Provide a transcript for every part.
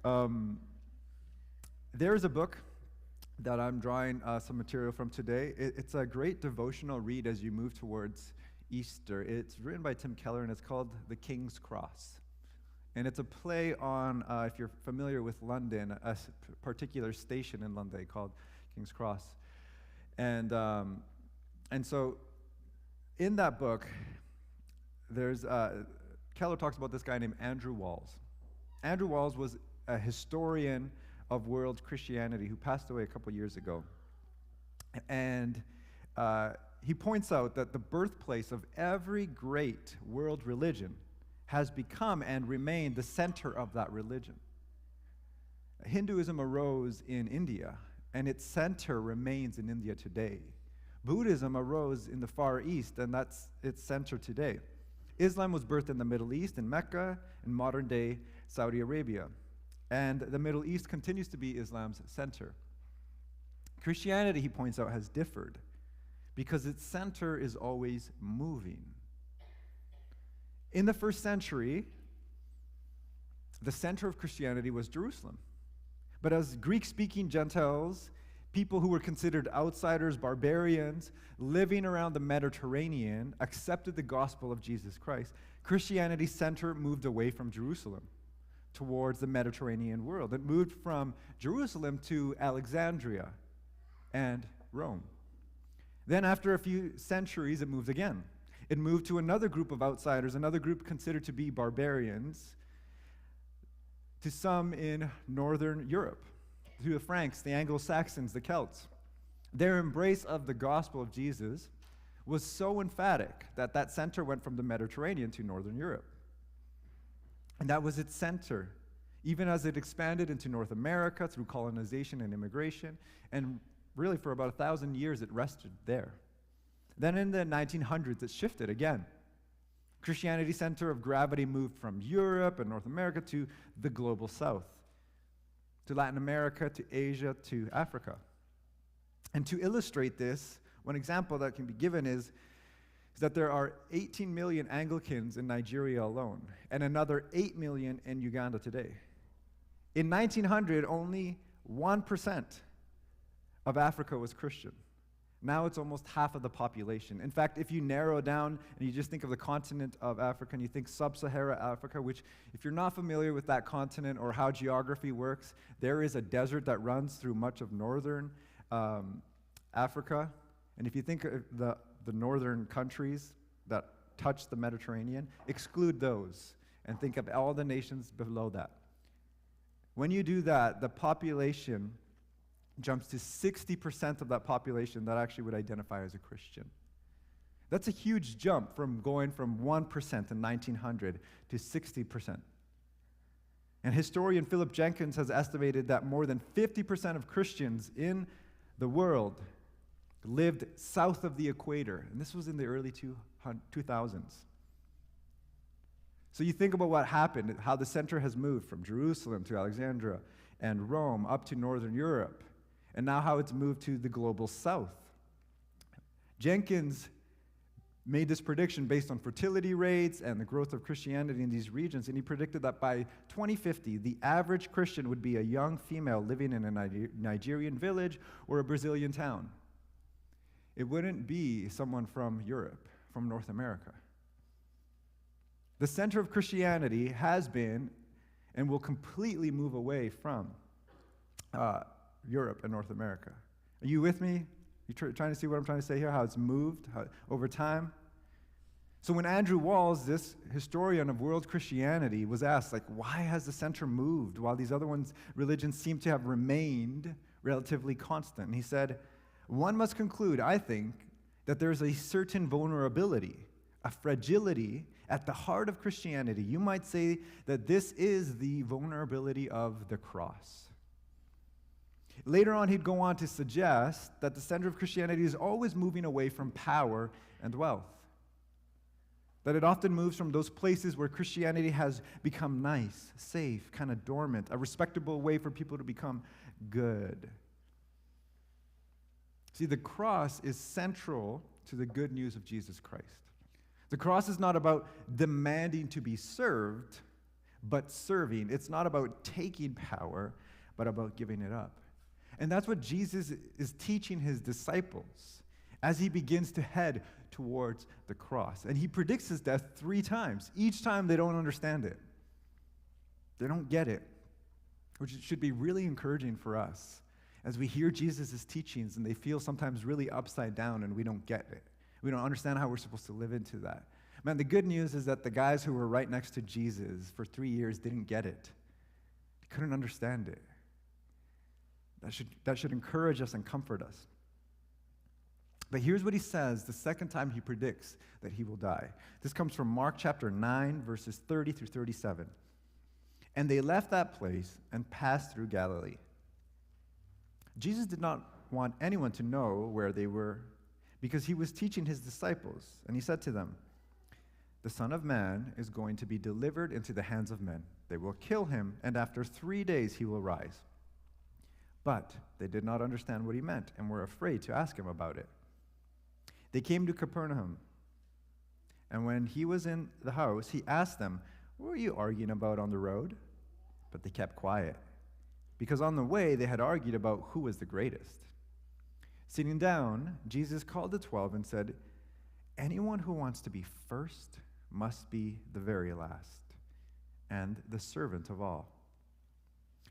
Um, there's a book that I'm drawing some material from today. It's a great devotional read as you move towards Easter. It's written by Tim Keller, and it's called The King's Cross. And it's a play on, if you're familiar with London, particular station in London called King's Cross. And so in that book, there's Keller talks about this guy named Andrew Walls. Andrew Walls was a historian of world Christianity who passed away a couple years ago. And he points out that the birthplace of every great world religion has become and remained the center of that religion. Hinduism arose in India, and its center remains in India today. Buddhism arose in the Far East, and that's its center today. Islam was birthed in the Middle East, in Mecca, in modern-day Saudi Arabia. And the Middle East continues to be Islam's center. Christianity, he points out, has differed because its center is always moving. In the first century, the center of Christianity was Jerusalem. But as Greek-speaking Gentiles, people who were considered outsiders, barbarians, living around the Mediterranean, accepted the gospel of Jesus Christ, Christianity's center moved away from Jerusalem towards the Mediterranean world. It moved from Jerusalem to Alexandria and Rome. Then after a few centuries, it moved again. It moved to another group of outsiders, another group considered to be barbarians, to some in northern Europe, to the Franks, the Anglo-Saxons, the Celts. Their embrace of the gospel of Jesus was so emphatic that that center went from the Mediterranean to northern Europe. And that was its center, even as it expanded into North America through colonization and immigration, and really for about 1,000 years it rested there. Then in the 1900s, it shifted again. Christianity's center of gravity moved from Europe and North America to the global south, to Latin America, to Asia, to Africa. And to illustrate this, one example that can be given is that there are 18 million Anglicans in Nigeria alone, and another 8 million in Uganda today. In 1900, only 1% of Africa was Christian. Now it's almost half of the population. In fact, if you narrow down and you just think of the continent of Africa and you think sub-Saharan Africa, which if you're not familiar with that continent or how geography works, there is a desert that runs through much of northern Africa. And if you think of the northern countries that touch the Mediterranean, exclude those and think of all the nations below that. When you do that, the population jumps to 60% of that population that actually would identify as a Christian. That's a huge jump from going from 1% in 1900 to 60%. And historian Philip Jenkins has estimated that more than 50% of Christians in the world lived south of the equator, and this was in the early 2000s. So you think about what happened, how the center has moved from Jerusalem to Alexandria and Rome up to northern Europe, and now how it's moved to the global south. Jenkins made this prediction based on fertility rates and the growth of Christianity in these regions, and he predicted that by 2050, the average Christian would be a young female living in a Nigerian village or a Brazilian town. It wouldn't be someone from Europe, from North America. The center of Christianity has been and will completely move away from Europe and North America. Are you with me? You trying to see what I'm trying to say here, how it's moved over time? So when Andrew Walls, this historian of world Christianity, was asked, why has the center moved while these other religions seem to have remained relatively constant? And he said, one must conclude, I think, that there's a certain vulnerability, a fragility at the heart of Christianity. You might say that this is the vulnerability of the cross. Later on, he'd go on to suggest that the center of Christianity is always moving away from power and wealth. That it often moves from those places where Christianity has become nice, safe, kind of dormant, a respectable way for people to become good. See, the cross is central to the good news of Jesus Christ. The cross is not about demanding to be served, but serving. It's not about taking power, but about giving it up. And that's what Jesus is teaching his disciples as he begins to head towards the cross. And he predicts his death 3 times. Each time they don't understand it. They don't get it, which should be really encouraging for us as we hear Jesus' teachings and they feel sometimes really upside down and we don't get it. We don't understand how we're supposed to live into that. Man, the good news is that the guys who were right next to Jesus for 3 years didn't get it. They couldn't understand it. That should encourage us and comfort us. But here's what he says the second time he predicts that he will die. This comes from Mark chapter 9, verses 30 through 37. And they left that place and passed through Galilee. Jesus did not want anyone to know where they were because he was teaching his disciples. And he said to them, "The Son of Man is going to be delivered into the hands of men. They will kill him, and after 3 days he will rise." But they did not understand what he meant and were afraid to ask him about it. They came to Capernaum, and when he was in the house, he asked them, "What were you arguing about on the road?" But they kept quiet, because on the way they had argued about who was the greatest. Sitting down, Jesus called the 12 and said, "Anyone who wants to be first must be the very last, and the servant of all."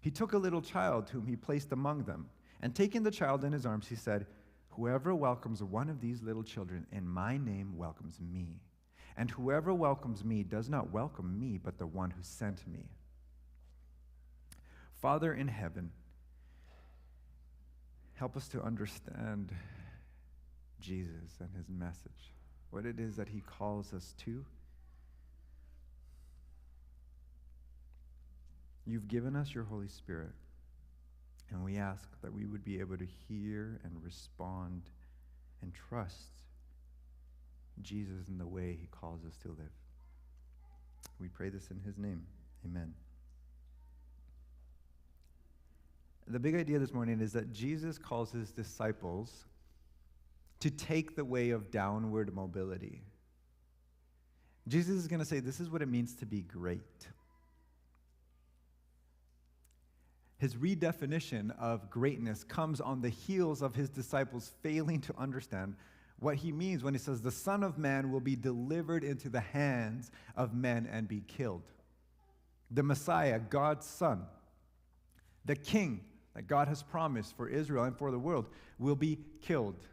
He took a little child whom he placed among them, and taking the child in his arms, he said, "Whoever welcomes one of these little children in my name welcomes me. And whoever welcomes me does not welcome me, but the one who sent me." Father in heaven, help us to understand Jesus and his message, what it is that he calls us to. You've given us your Holy Spirit, and we ask that we would be able to hear and respond and trust Jesus in the way he calls us to live. We pray this in his name. Amen. The big idea this morning is that Jesus calls his disciples to take the way of downward mobility. Jesus is going to say, this is what it means to be great. His redefinition of greatness comes on the heels of his disciples failing to understand what he means when he says, "The Son of Man will be delivered into the hands of men and be killed." The Messiah, God's Son, the King that God has promised for Israel and for the world, will be killed.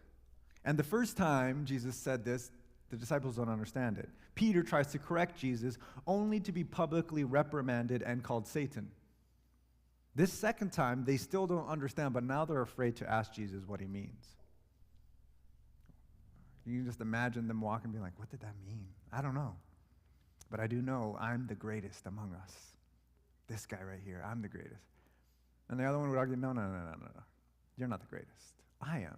And the first time Jesus said this, the disciples don't understand it. Peter tries to correct Jesus, only to be publicly reprimanded and called Satan. This second time, they still don't understand, but now they're afraid to ask Jesus what he means. You can just imagine them walking and being like, "What did that mean? I don't know. But I do know I'm the greatest among us. This guy right here, I'm the greatest." And the other one would argue, no. You're not the greatest. I am.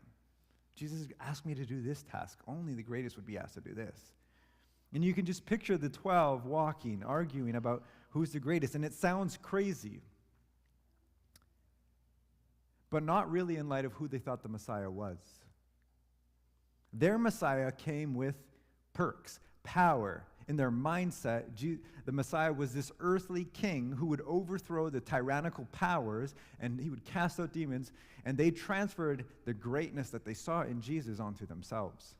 Jesus asked me to do this task. Only the greatest would be asked to do this. And you can just picture the 12 walking, arguing about who's the greatest. And it sounds crazy, but not really in light of who they thought the Messiah was. Their Messiah came with perks, power. In their mindset, the Messiah was this earthly king who would overthrow the tyrannical powers, and he would cast out demons, and they transferred the greatness that they saw in Jesus onto themselves.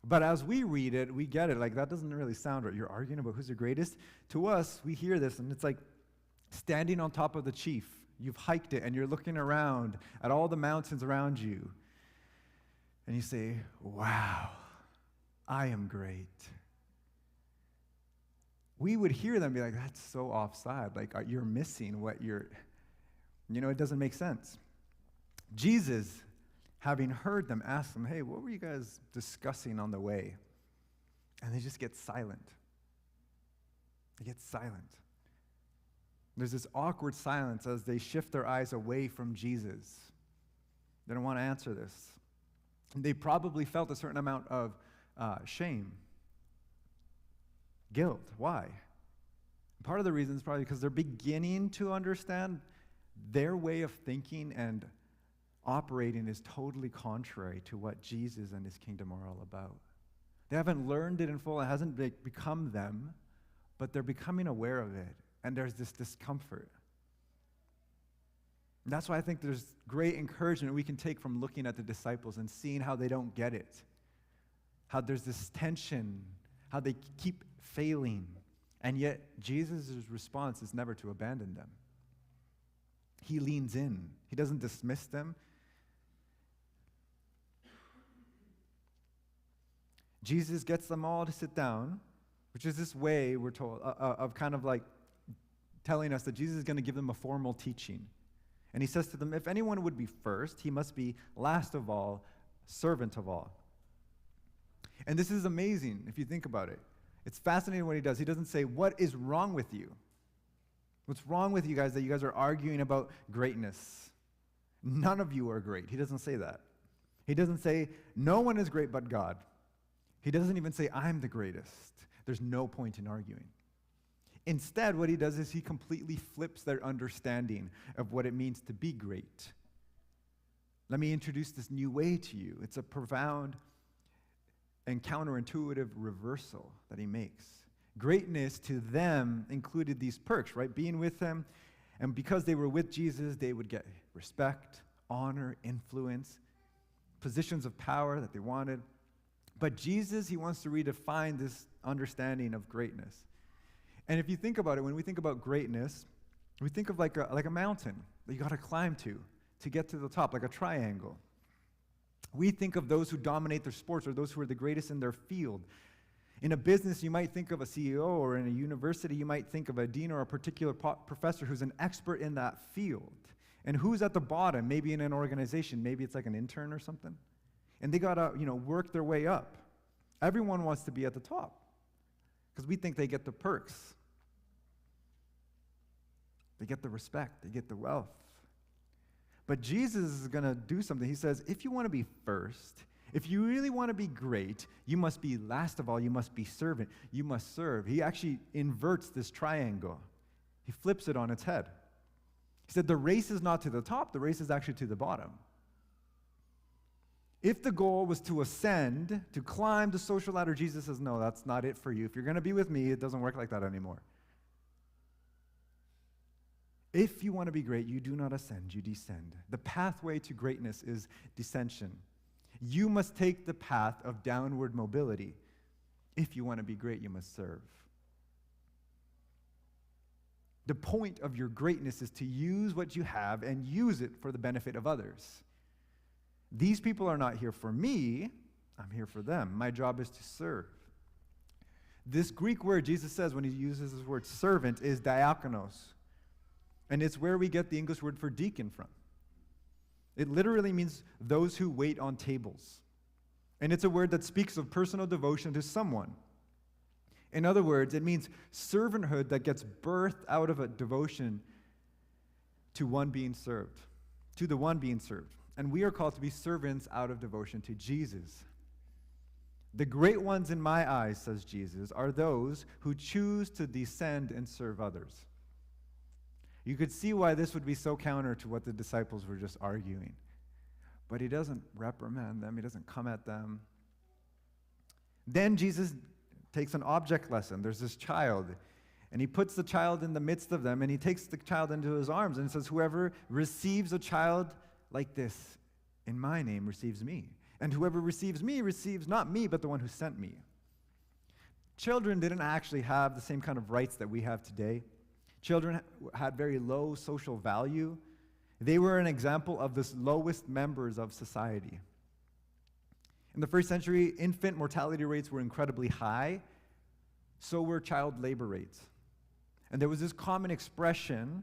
But as we read it, we get it. Like, that doesn't really sound right. You're arguing about who's the greatest? To us, we hear this, and it's like standing on top of the chief. You've hiked it, and you're looking around at all the mountains around you, and you say, "Wow, I am great." We would hear them and be like, "That's so offside. Like, you're missing what it doesn't make sense." Jesus, having heard them, asked them, "Hey, what were you guys discussing on the way?" And they just get silent. They get silent. There's this awkward silence as they shift their eyes away from Jesus. They don't want to answer this. And they probably felt a certain amount of shame, guilt. Why? Part of the reason is probably because they're beginning to understand their way of thinking and operating is totally contrary to what Jesus and his kingdom are all about. They haven't learned it in full. It hasn't become them, but they're becoming aware of it, and there's this discomfort. And that's why I think there's great encouragement we can take from looking at the disciples and seeing how they don't get it, how there's this tension, how they keep failing, and yet Jesus' response is never to abandon them. He leans in. He doesn't dismiss them. Jesus gets them all to sit down, which is this way, we're told, of kind of like telling us that Jesus is going to give them a formal teaching. And he says to them, if anyone would be first, he must be last of all, servant of all. And this is amazing if you think about it. It's fascinating what he does. He doesn't say, what is wrong with you? What's wrong with you guys that you guys are arguing about greatness? None of you are great. He doesn't say that. He doesn't say, no one is great but God. He doesn't even say, I'm the greatest. There's no point in arguing. Instead, what he does is he completely flips their understanding of what it means to be great. Let me introduce this new way to you. It's a profound and counterintuitive reversal that he makes. Greatness to them included these perks, right? Being with him, and because they were with Jesus, they would get respect, honor, influence, positions of power that they wanted. But Jesus, he wants to redefine this understanding of greatness. And if you think about it, when we think about greatness, we think of like a mountain that you got to climb to get to the top, like a triangle. We think of those who dominate their sports or those who are the greatest in their field. In a business, you might think of a CEO, or in a university, you might think of a dean or a particular professor who's an expert in that field. And who's at the bottom? Maybe in an organization, maybe it's like an intern or something. And they got to, work their way up. Everyone wants to be at the top because we think they get the perks. They get the respect. They get the wealth. But Jesus is going to do something. He says, if you want to be first, if you really want to be great, you must be last of all. You must be servant. You must serve. He actually inverts this triangle. He flips it on its head. He said the race is not to the top. The race is actually to the bottom. If the goal was to ascend, to climb the social ladder, Jesus says, no, that's not it for you. If you're going to be with me, it doesn't work like that anymore. If you want to be great, you do not ascend, you descend. The pathway to greatness is descension. You must take the path of downward mobility. If you want to be great, you must serve. The point of your greatness is to use what you have and use it for the benefit of others. These people are not here for me, I'm here for them. My job is to serve. This Greek word Jesus says when he uses this word servant is diakonos. And it's where we get the English word for deacon from. It literally means those who wait on tables. And it's a word that speaks of personal devotion to someone. In other words, it means servanthood that gets birthed out of a devotion to one being served, to the one being served. And we are called to be servants out of devotion to Jesus. The great ones in my eyes, says Jesus, are those who choose to descend and serve others. You could see why this would be so counter to what the disciples were just arguing. But he doesn't reprimand them. He doesn't come at them. Then Jesus takes an object lesson. There's this child, and he puts the child in the midst of them, and he takes the child into his arms and says, whoever receives a child like this in my name receives me. And whoever receives me receives not me, but the one who sent me. Children didn't actually have the same kind of rights that we have today. Children had very low social value. They were an example of the lowest members of society. In the first century, infant mortality rates were incredibly high. So were child labor rates. And there was this common expression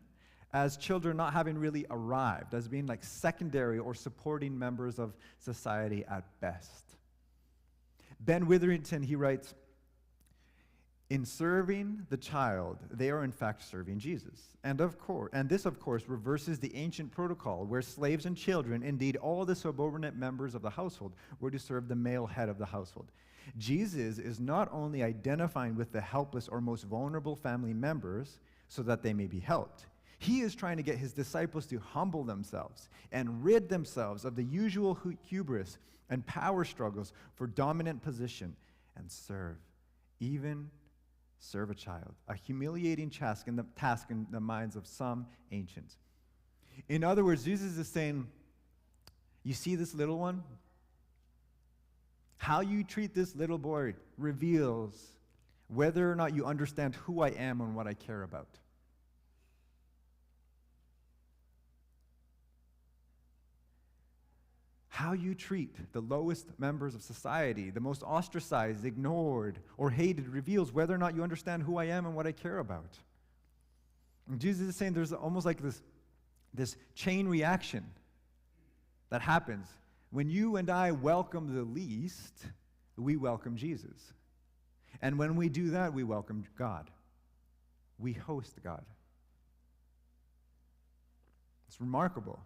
as children not having really arrived, as being like secondary or supporting members of society at best. Ben Witherington, he writes, in serving the child, they are in fact serving Jesus. And this of course reverses the ancient protocol where slaves and children, indeed all the subordinate members of the household, were to serve the male head of the household. Jesus is not only identifying with the helpless or most vulnerable family members so that they may be helped. He is trying to get his disciples to humble themselves and rid themselves of the usual hubris and power struggles for dominant position and serve, even serve a child, a humiliating task in the minds of some ancients. In other words, Jesus is saying, you see this little one? How you treat this little boy reveals whether or not you understand who I am and what I care about. How you treat the lowest members of society, the most ostracized, ignored, or hated, reveals whether or not you understand who I am and what I care about. And Jesus is saying there's almost like this chain reaction that happens. When you and I welcome the least, we welcome Jesus. And when we do that, we welcome God. We host God. It's remarkable.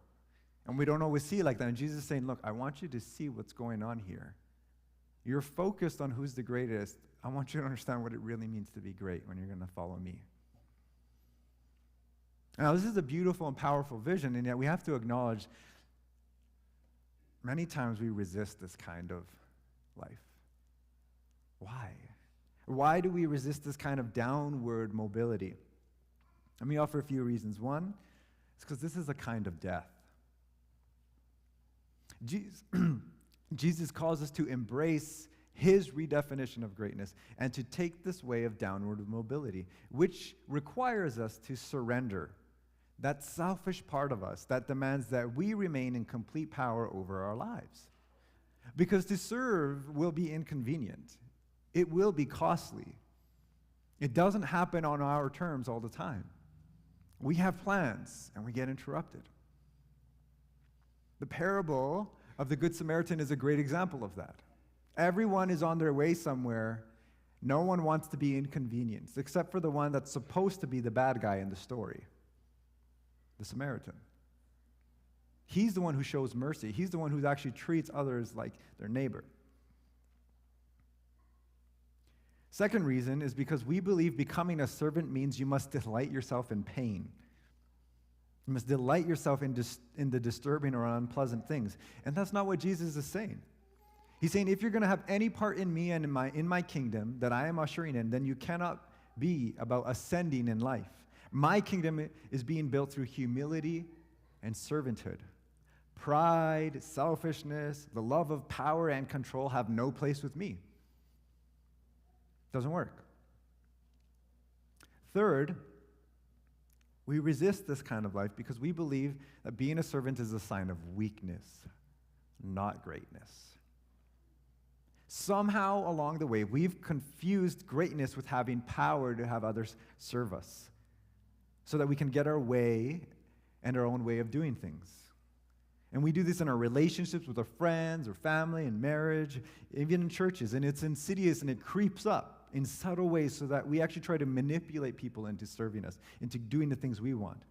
And we don't always see it like that. And Jesus is saying, look, I want you to see what's going on here. You're focused on who's the greatest. I want you to understand what it really means to be great when you're going to follow me. Now, this is a beautiful and powerful vision, and yet we have to acknowledge many times we resist this kind of life. Why? Why do we resist this kind of downward mobility? Let me offer a few reasons. One, it's because this is a kind of death. Jesus calls us to embrace his redefinition of greatness and to take this way of downward mobility, which requires us to surrender that selfish part of us that demands that we remain in complete power over our lives. Because to serve will be inconvenient. It will be costly. It doesn't happen on our terms all the time. We have plans and we get interrupted. The parable of the Good Samaritan is a great example of that. Everyone is on their way somewhere. No one wants to be inconvenienced, except for the one that's supposed to be the bad guy in the story, the Samaritan. He's the one who shows mercy. He's the one who actually treats others like their neighbor. Second reason is because we believe becoming a servant means you must delight yourself in pain. You must delight yourself in the disturbing or unpleasant things. And that's not what Jesus is saying. He's saying if you're going to have any part in me and in my kingdom that I am ushering in, then you cannot be about ascending in life. My kingdom is being built through humility and servanthood. Pride, selfishness, the love of power and control have no place with me. Doesn't work. Third, we resist this kind of life because we believe that being a servant is a sign of weakness, not greatness. Somehow along the way, we've confused greatness with having power to have others serve us so that we can get our way and our own way of doing things. And we do this in our relationships with our friends or family and marriage, even in churches. And it's insidious and it creeps up in subtle ways so that we actually try to manipulate people into serving us, into doing the things we want.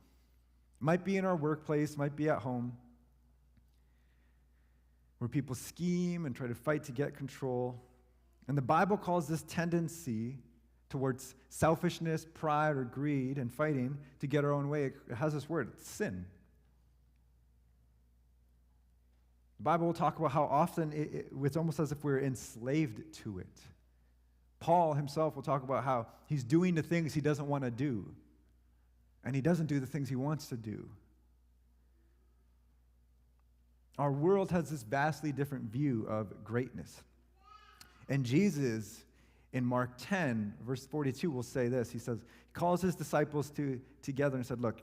Might be in our workplace, might be at home, where people scheme and try to fight to get control. And the Bible calls this tendency towards selfishness, pride, or greed and fighting to get our own way. It has this word, it's sin. The Bible will talk about how often it's almost as if we're enslaved to it. Paul himself will talk about how he's doing the things he doesn't want to do, and he doesn't do the things he wants to do. Our world has this vastly different view of greatness. And Jesus, in Mark 10, verse 42, will say this. He calls his disciples together and said, look,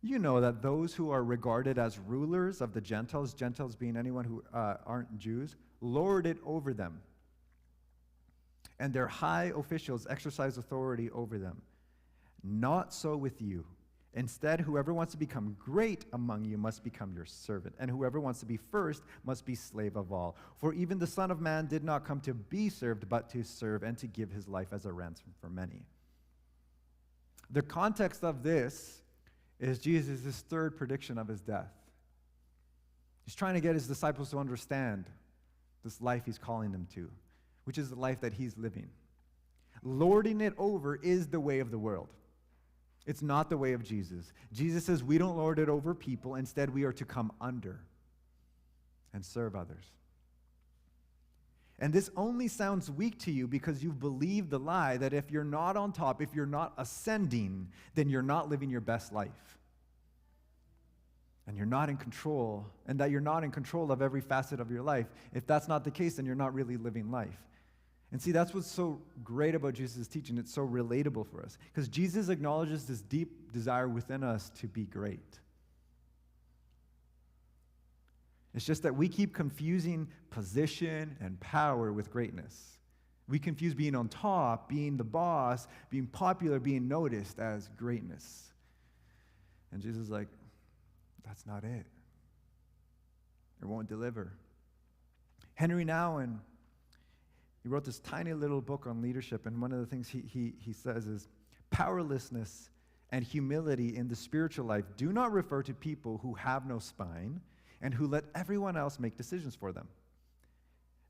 you know that those who are regarded as rulers of the Gentiles being anyone who aren't Jews, lord it over them. And their high officials exercise authority over them. Not so with you. Instead, whoever wants to become great among you must become your servant, and whoever wants to be first must be slave of all. For even the Son of Man did not come to be served, but to serve and to give his life as a ransom for many. The context of this is Jesus' third prediction of his death. He's trying to get his disciples to understand this life he's calling them to, which is the life that he's living. Lording it over is the way of the world. It's not the way of Jesus. Jesus says we don't lord it over people. Instead, we are to come under and serve others. And this only sounds weak to you because you've believed the lie that if you're not on top, if you're not ascending, then you're not living your best life. And you're not in control, and that you're not in control of every facet of your life. If that's not the case, then you're not really living life. And see, that's what's so great about Jesus' teaching. It's so relatable for us. Because Jesus acknowledges this deep desire within us to be great. It's just that we keep confusing position and power with greatness. We confuse being on top, being the boss, being popular, being noticed as greatness. And Jesus is like, that's not it. It won't deliver. Henry Nouwen, he wrote this tiny little book on leadership, and one of the things he says is, powerlessness and humility in the spiritual life do not refer to people who have no spine and who let everyone else make decisions for them.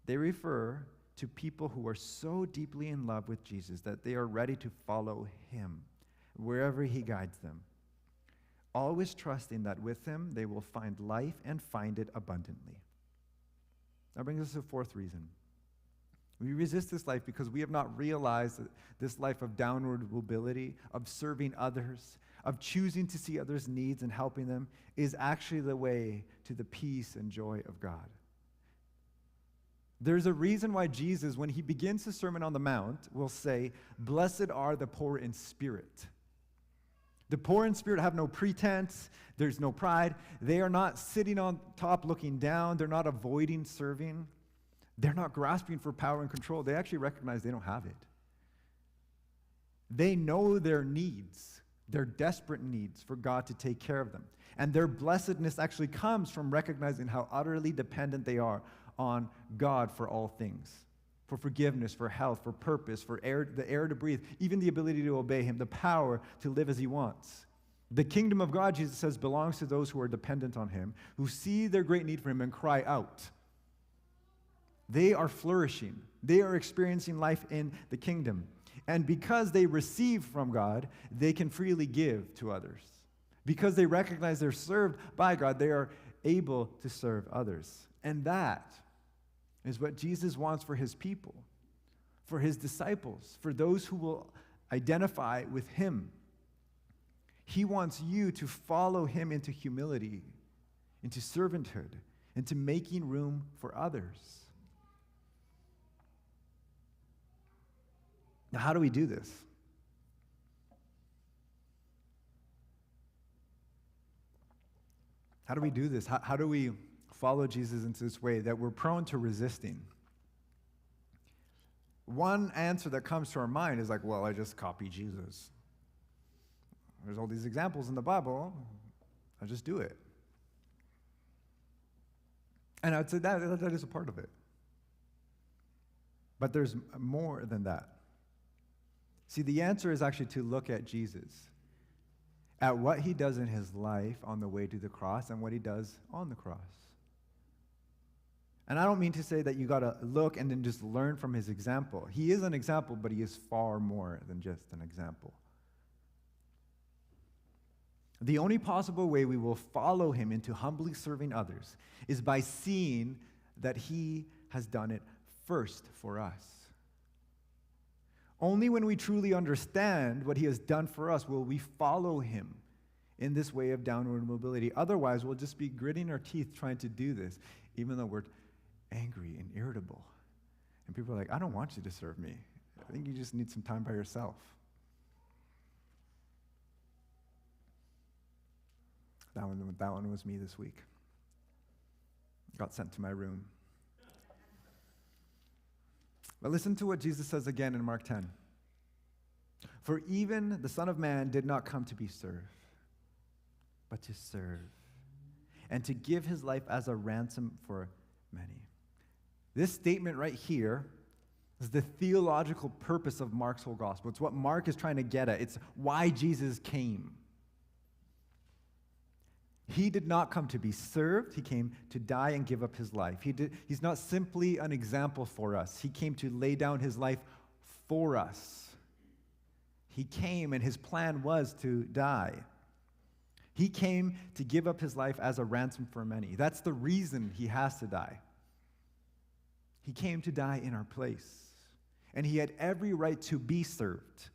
They refer to people who are so deeply in love with Jesus that they are ready to follow him wherever he guides them, always trusting that with him they will find life and find it abundantly. That brings us to the fourth reason. We resist this life because we have not realized that this life of downward mobility, of serving others, of choosing to see others' needs and helping them, is actually the way to the peace and joy of God. There's a reason why Jesus, when he begins his Sermon on the Mount, will say, "Blessed are the poor in spirit." The poor in spirit have no pretense. There's no pride. They are not sitting on top looking down. They're not avoiding serving. They're not grasping for power and control. They actually recognize they don't have it. They know their needs, their desperate needs for God to take care of them. And their blessedness actually comes from recognizing how utterly dependent they are on God for all things, for forgiveness, for health, for purpose, for the air to breathe, even the ability to obey him, the power to live as he wants. The kingdom of God, Jesus says, belongs to those who are dependent on him, who see their great need for him and cry out. They are flourishing. They are experiencing life in the kingdom. And because they receive from God, they can freely give to others. Because they recognize they're served by God, they are able to serve others. And that is what Jesus wants for his people, for his disciples, for those who will identify with him. He wants you to follow him into humility, into servanthood, into making room for others. Now, how do we do this? How do we do this? How do we follow Jesus into this way that we're prone to resisting? One answer that comes to our mind is like, well, I just copy Jesus. There's all these examples in the Bible. I just do it. And I'd say that is a part of it. But there's more than that. See, the answer is actually to look at Jesus, at what he does in his life on the way to the cross and what he does on the cross. And I don't mean to say that you got to look and then just learn from his example. He is an example, but he is far more than just an example. The only possible way we will follow him into humbly serving others is by seeing that he has done it first for us. Only when we truly understand what he has done for us will we follow him in this way of downward mobility. Otherwise, we'll just be gritting our teeth trying to do this, even though we're angry and irritable. And people are like, I don't want you to serve me. I think you just need some time by yourself. That one was me this week. Got sent to my room. But listen to what Jesus says again in Mark 10. For even the Son of Man did not come to be served, but to serve, and to give his life as a ransom for many. This statement right here is the theological purpose of Mark's whole gospel. It's what Mark is trying to get at. It's why Jesus came. He did not come to be served. He came to die and give up his life. He's not simply an example for us. He came to lay down his life for us. He came and his plan was to die. He came to give up his life as a ransom for many. That's the reason he has to die. He came to die in our place. And he had every right to be served,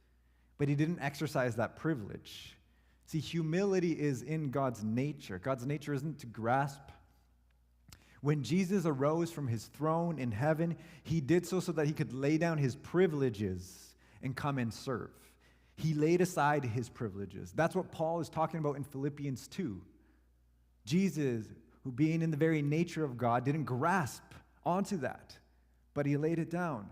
but he didn't exercise that privilege. See, humility is in God's nature. God's nature isn't to grasp. When Jesus arose from his throne in heaven, he did so that he could lay down his privileges and come and serve. He laid aside his privileges. That's what Paul is talking about in Philippians 2. Jesus, who being in the very nature of God, didn't grasp onto that, but he laid it down.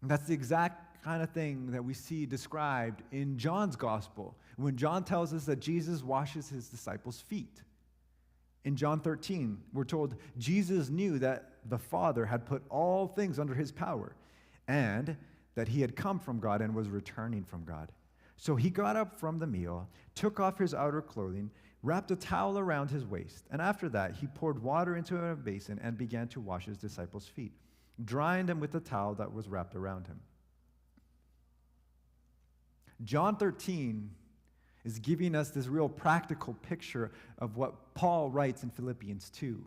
And that's the exact kind of thing that we see described in John's gospel, when John tells us that Jesus washes his disciples' feet. In John 13, we're told Jesus knew that the Father had put all things under his power, and that he had come from God and was returning from God. So he got up from the meal, took off his outer clothing, wrapped a towel around his waist, and after that he poured water into a basin and began to wash his disciples' feet, drying them with the towel that was wrapped around him. John 13 is giving us this real practical picture of what Paul writes in Philippians 2.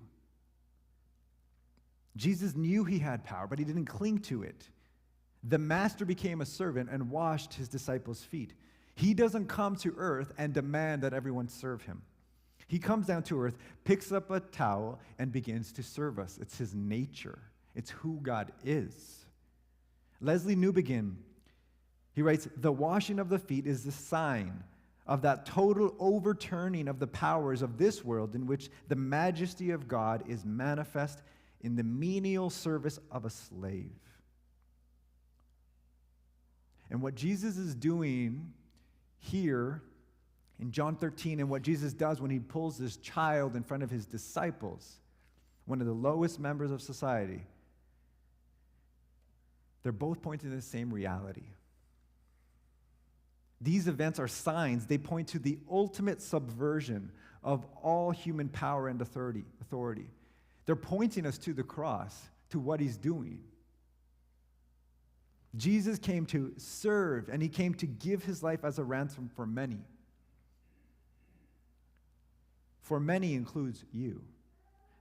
Jesus knew he had power, but he didn't cling to it. The master became a servant and washed his disciples' feet. He doesn't come to earth and demand that everyone serve him. He comes down to earth, picks up a towel, and begins to serve us. It's his nature. It's who God is. Leslie Newbegin, he writes, "The washing of the feet is the sign of that total overturning of the powers of this world in which the majesty of God is manifest in the menial service of a slave." And what Jesus is doing here in John 13, and what Jesus does when he pulls this child in front of his disciples, one of the lowest members of society, they're both pointing to the same reality. These events are signs. They point to the ultimate subversion of all human power and authority. They're pointing us to the cross, to what he's doing. Jesus came to serve, and he came to give his life as a ransom for many. For many includes you.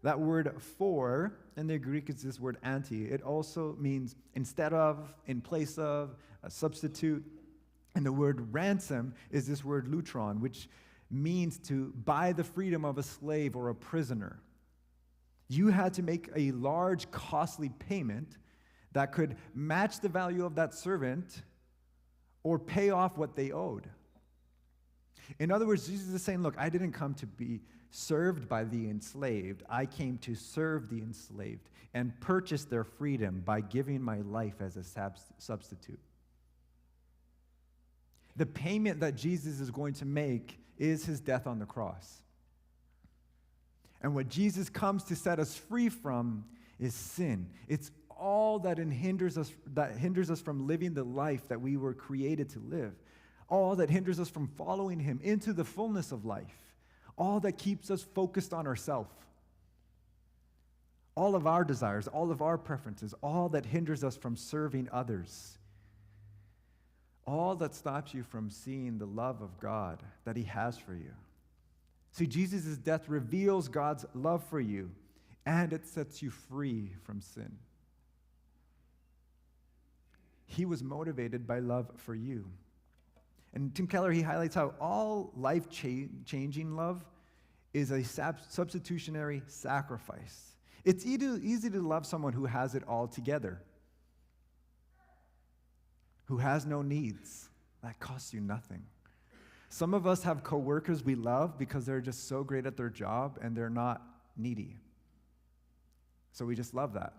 That word "for" in the Greek is this word "anti." It also means instead of, in place of, a substitute. And the word "ransom" is this word "lutron," which means to buy the freedom of a slave or a prisoner. You had to make a large, costly payment that could match the value of that servant or pay off what they owed. In other words, Jesus is saying, look, I didn't come to be served by the enslaved. I came to serve the enslaved and purchase their freedom by giving my life as a substitute. The payment that Jesus is going to make is his death on the cross. And what Jesus comes to set us free from is sin. It's all that hinders us from living the life that we were created to live. All that hinders us from following him into the fullness of life. All that keeps us focused on ourselves. All of our desires, all of our preferences, all that hinders us from serving others. All that stops you from seeing the love of God that he has for you. See, Jesus' death reveals God's love for you, and it sets you free from sin. He was motivated by love for you. And Tim Keller, he highlights how all life-changing love is a substitutionary sacrifice. It's easy to love someone who has it all together, who has no needs. That costs you nothing. Some of us have coworkers we love because they're just so great at their job and they're not needy. So we just love that.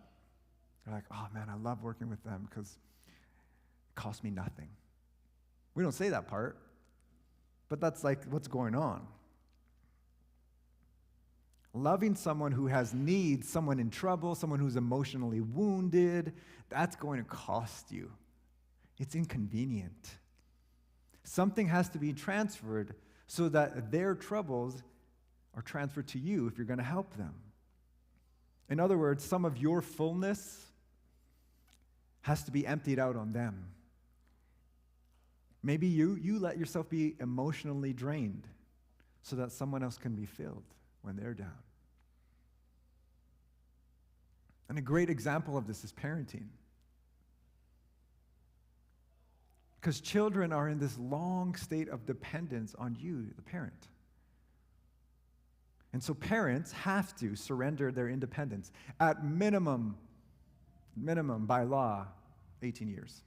We're like, oh man, I love working with them because it costs me nothing. We don't say that part, but that's like what's going on. Loving someone who has needs, someone in trouble, someone who's emotionally wounded, that's going to cost you. It's inconvenient. Something has to be transferred so that their troubles are transferred to you if you're going to help them. In other words, some of your fullness has to be emptied out on them. Maybe you let yourself be emotionally drained so that someone else can be filled when they're down. And a great example of this is parenting. Because children are in this long state of dependence on you, the parent. And so parents have to surrender their independence at minimum by law, 18 years.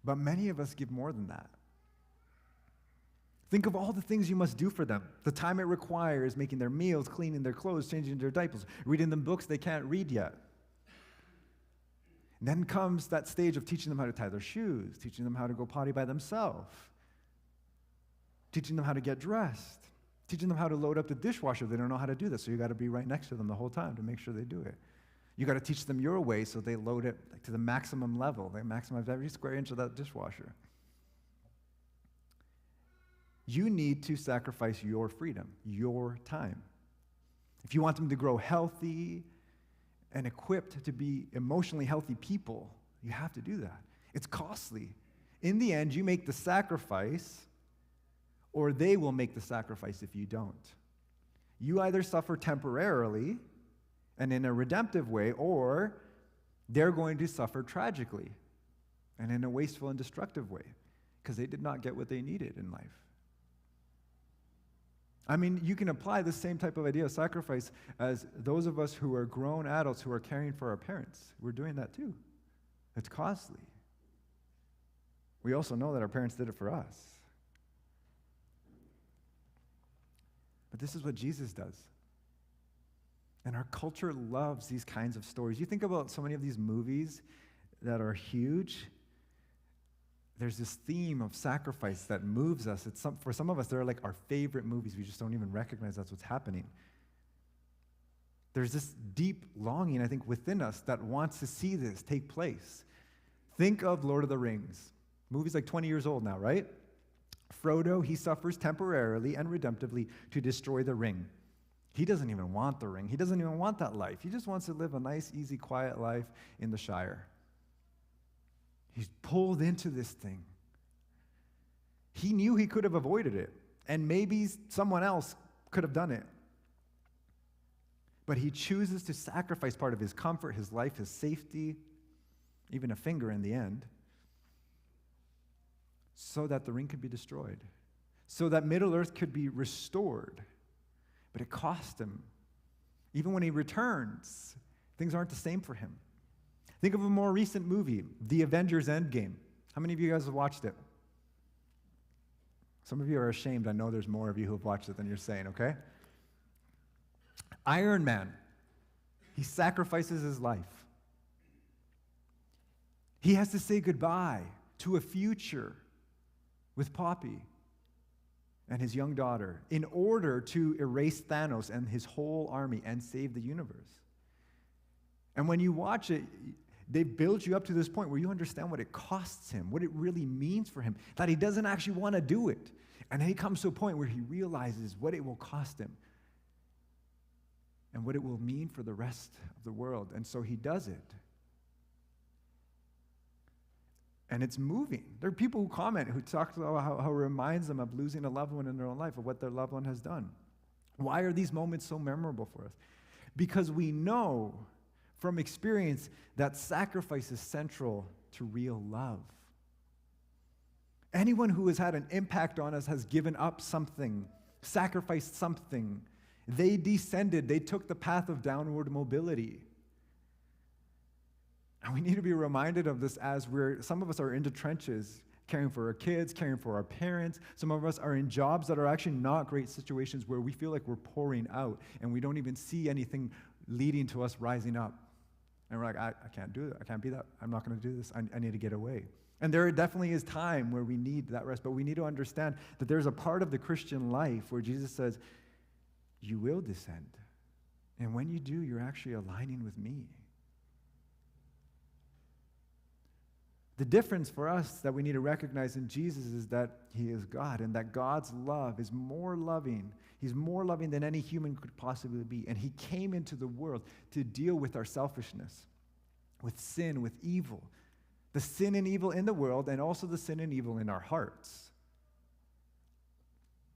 But many of us give more than that. Think of all the things you must do for them. The time it requires making their meals, cleaning their clothes, changing their diapers, reading them books they can't read yet. And then comes that stage of teaching them how to tie their shoes, teaching them how to go potty by themselves, teaching them how to get dressed, teaching them how to load up the dishwasher. They don't know how to do this, so you got to be right next to them the whole time to make sure they do it. You got to teach them your way so they load it to the maximum level. They maximize every square inch of that dishwasher. You need to sacrifice your freedom, your time. If you want them to grow healthy and equipped to be emotionally healthy people, you have to do that. It's costly. In the end, you make the sacrifice, or they will make the sacrifice if you don't. You either suffer temporarily and in a redemptive way, or they're going to suffer tragically and in a wasteful and destructive way because they did not get what they needed in life. I mean, you can apply the same type of idea of sacrifice as those of us who are grown adults who are caring for our parents. We're doing that too. It's costly. We also know that our parents did it for us. But this is what Jesus does. And our culture loves these kinds of stories. You think about so many of these movies that are huge. There's this theme of sacrifice that moves us. For some of us, they're like our favorite movies. We just don't even recognize that's what's happening. There's this deep longing, I think, within us that wants to see this take place. Think of Lord of the Rings. Movie's like 20 years old now, right? Frodo, he suffers temporarily and redemptively to destroy the ring. He doesn't even want the ring. He doesn't even want that life. He just wants to live a nice, easy, quiet life in the Shire. He's pulled into this thing. He knew he could have avoided it, and maybe someone else could have done it. But he chooses to sacrifice part of his comfort, his life, his safety, even a finger in the end, so that the ring could be destroyed, so that Middle-earth could be restored. But it cost him. Even when he returns, things aren't the same for him. Think of a more recent movie, The Avengers Endgame. How many of you guys have watched it? Some of you are ashamed. I know there's more of you who have watched it than you're saying, okay? Iron Man, he sacrifices his life. He has to say goodbye to a future with Poppy and his young daughter in order to erase Thanos and his whole army and save the universe. And when you watch it, they build you up to this point where you understand what it costs him, what it really means for him, that he doesn't actually want to do it. And then he comes to a point where he realizes what it will cost him and what it will mean for the rest of the world. And so he does it. And it's moving. There are people who comment, who talk about how it reminds them of losing a loved one in their own life, of what their loved one has done. Why are these moments so memorable for us? Because we know from experience that sacrifice is central to real love. Anyone who has had an impact on us has given up something, sacrificed something. They descended, they took the path of downward mobility. And we need to be reminded of this as some of us are in the trenches, caring for our kids, caring for our parents. Some of us are in jobs that are actually not great situations where we feel like we're pouring out and we don't even see anything leading to us rising up. And we're like, I can't do that. I can't be that. I'm not going to do this. I need to get away. And there definitely is time where we need that rest, but we need to understand that there's a part of the Christian life where Jesus says, you will descend. And when you do, you're actually aligning with me. The difference for us that we need to recognize in Jesus is that he is God, and that God's love is more loving. He's more loving than any human could possibly be. And he came into the world to deal with our selfishness, with sin, with evil. The sin and evil in the world, and also the sin and evil in our hearts.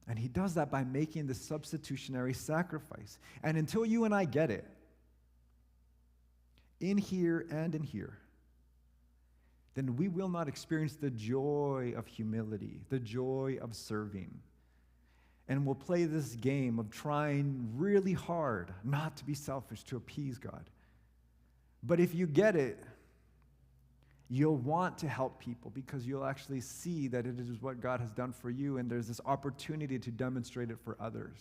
And he does that by making the substitutionary sacrifice. And until you and I get it, in here and in here, then we will not experience the joy of humility, the joy of serving. And we'll play this game of trying really hard not to be selfish, to appease God. But if you get it, you'll want to help people because you'll actually see that it is what God has done for you, and there's this opportunity to demonstrate it for others.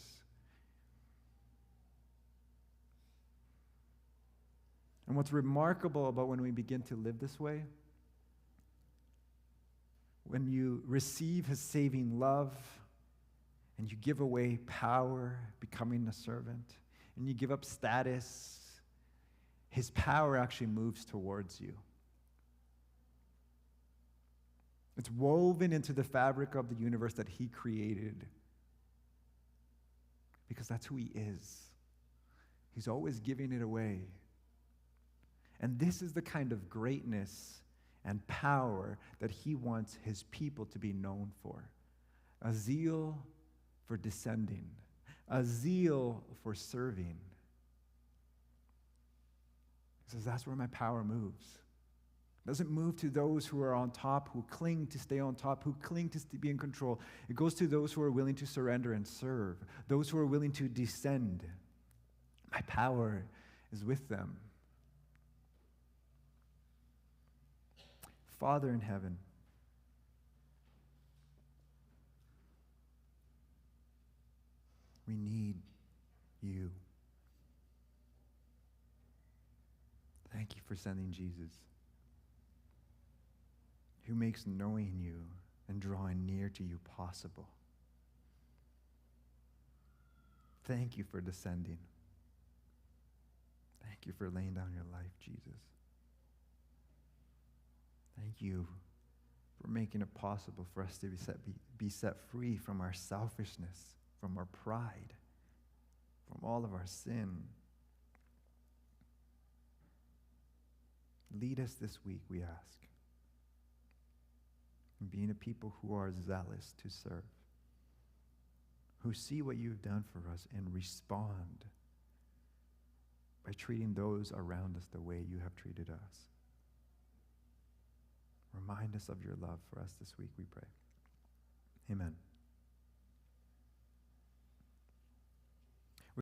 And what's remarkable about when we begin to live this way, when you receive his saving love and you give away power, becoming a servant, and you give up status, his power actually moves towards you. It's woven into the fabric of the universe that he created because that's who he is. He's always giving it away. And this is the kind of greatness and power that he wants his people to be known for. A zeal for descending, a zeal for serving. He says, that's where my power moves. It doesn't move to those who are on top, who cling to stay on top, who cling to be in control. It goes to those who are willing to surrender and serve, those who are willing to descend. My power is with them. Father in heaven, we need you. Thank you for sending Jesus, who makes knowing you and drawing near to you possible. Thank you for descending. Thank you for laying down your life, Jesus. Thank you for making it possible for us to be set free from our selfishness, from our pride, from all of our sin. Lead us this week, we ask, in being a people who are zealous to serve, who see what you've done for us and respond by treating those around us the way you have treated us. Remind us of your love for us this week, we pray. Amen.